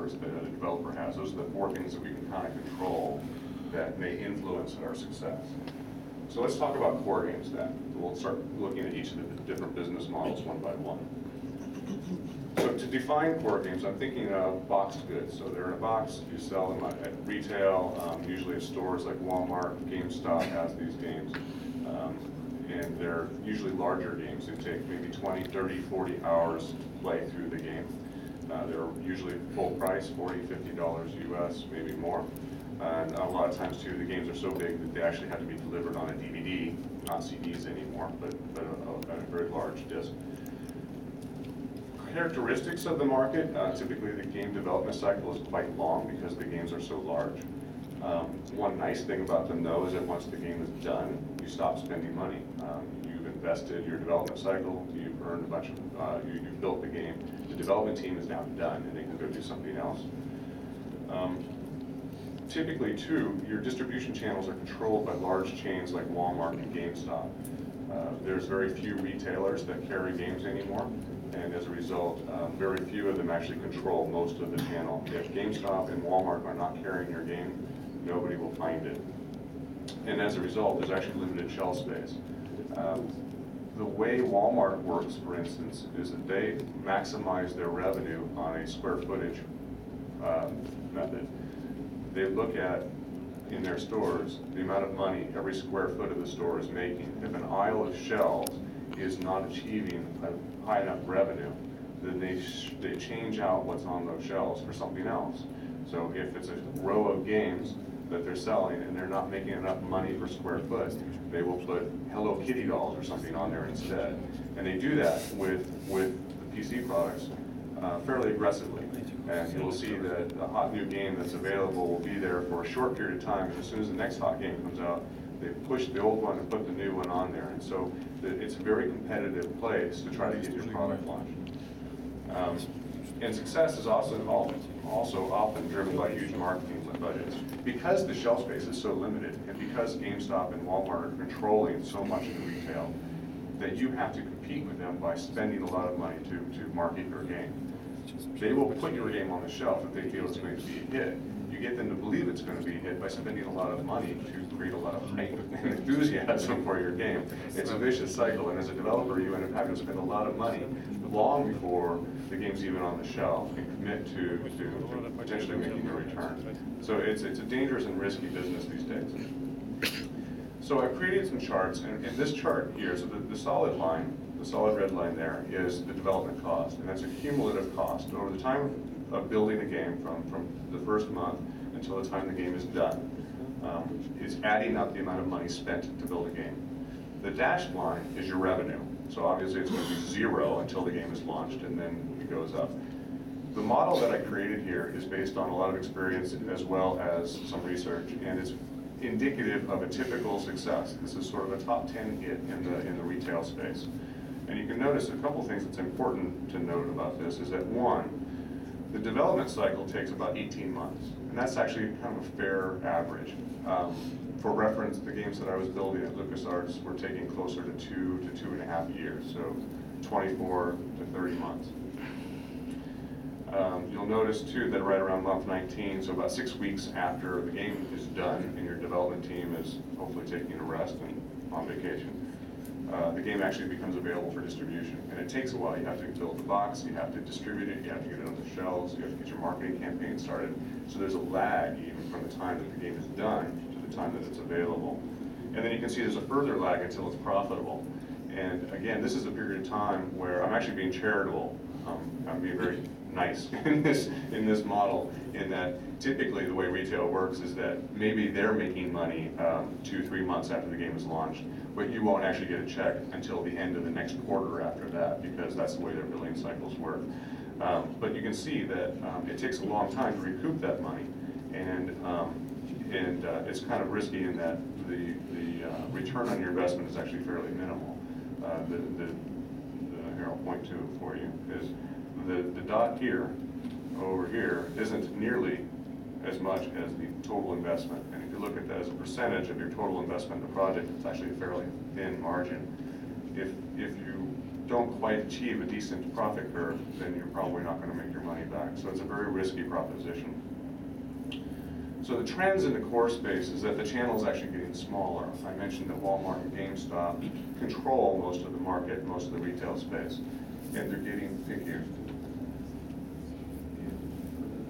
developers, the developer has. Those are the four things that we can kind of control that may influence our success. So let's talk about core games then. We'll start looking at each of the different business models one by one. So to define core games, I'm thinking of boxed goods. So they're in a box, you sell them at retail, usually at stores like Walmart, GameStop has these games. And they're usually larger games. They take maybe 20, 30, 40 hours to play through the game. They're usually full price, $40, $50 US, maybe more. And a lot of times too, the games are so big that they actually have to be delivered on a DVD, not CDs anymore, but a very large disc. Characteristics of the market, typically the game development cycle is quite long because the games are so large. One nice thing about them though is that once the game is done, you stop spending money. You've invested your development cycle, you've earned a bunch of, you've built the game. The development team is now done and they can go do something else. Typically too, your distribution channels are controlled by large chains like Walmart and GameStop. There's very few retailers that carry games anymore, and as a result, very few of them actually control most of the channel. If GameStop and Walmart are not carrying your game, nobody will find it. And as a result, there's actually limited shelf space. The way Walmart works, for instance, is that they maximize their revenue on a square footage method. They look at, in their stores, the amount of money every square foot of the store is making. If an aisle of shelves is not achieving a high enough revenue, then they change out what's on those shelves for something else. So if it's a row of games that they're selling and they're not making enough money per square foot, they will put Hello Kitty dolls or something on there instead. And they do that with the PC products fairly aggressively. And you'll see that a hot new game that's available will be there for a short period of time, and as soon as the next hot game comes out, they push the old one and put the new one on there. And so it's a very competitive place to try to get your product launched. And success is also often driven by huge marketing budgets. Because the shelf space is so limited, and because GameStop and Walmart are controlling so much of the retail, that you have to compete with them by spending a lot of money to market your game. They will put your game on the shelf if they feel it's going to be a hit. You get them to believe it's going to be a hit by spending a lot of money to create a lot of hype and enthusiasm for your game. It's a vicious cycle, and as a developer, you end up having to spend a lot of money long before the game's even on the shelf and commit to potentially making a return. So it's a dangerous and risky business these days. So I've created some charts, and in this chart here, so the solid line, the solid red line there is the development cost, and that's a cumulative cost. Over the time of building a game from the first month until the time the game is done, it's adding up the amount of money spent to build a game. The dashed line is your revenue. So obviously it's going to be zero until the game is launched, and then it goes up. The model that I created here is based on a lot of experience as well as some research, and it's indicative of a typical success. This is sort of a top 10 hit in the retail space. And you can notice a couple things that's important to note about this is that one, the development cycle takes about 18 months, and that's actually kind of a fair average. For reference, the games that I was building at LucasArts were taking closer to 2 to 2.5 years, so 24 to 30 months. You'll notice too that right around month 19, so about 6 weeks after the game is done and your development team is hopefully taking a rest and on vacation, the game actually becomes available for distribution. And it takes a while. You have to build the box, you have to distribute it, you have to get it on the shelves, you have to get your marketing campaign started. So there's a lag even from the time that the game is done to the time that it's available. And then you can see there's a further lag until it's profitable. And again, this is a period of time where I'm actually being charitable. I'm being very nice in this model, in that typically the way retail works is that maybe they're making money 2-3 months after the game is launched, but you won't actually get a check until the end of the next quarter after that, because that's the way their billing cycles work. But you can see that it takes a long time to recoup that money, and it's kind of risky in that the return on your investment is actually fairly minimal. Here I'll point to it for you, is the dot here, over here, isn't nearly as much as the total investment. And if you look at that as a percentage of your total investment in the project, it's actually a fairly thin margin. If you don't quite achieve a decent profit curve, then you're probably not going to make your money back. So it's a very risky proposition. So the trends in the core space is that the channel is actually getting smaller. I mentioned that Walmart and GameStop control most of the market, most of the retail space. And they're getting, thank you.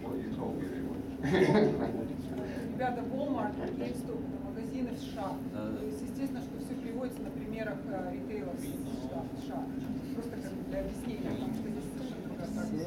Well, you told me they would. Ребята, Walmart, GameStop, магазины в США. То есть, естественно, что все приводится на примерах ритейлов в США. Просто как для объяснения, потому что здесь совершенно другая практика.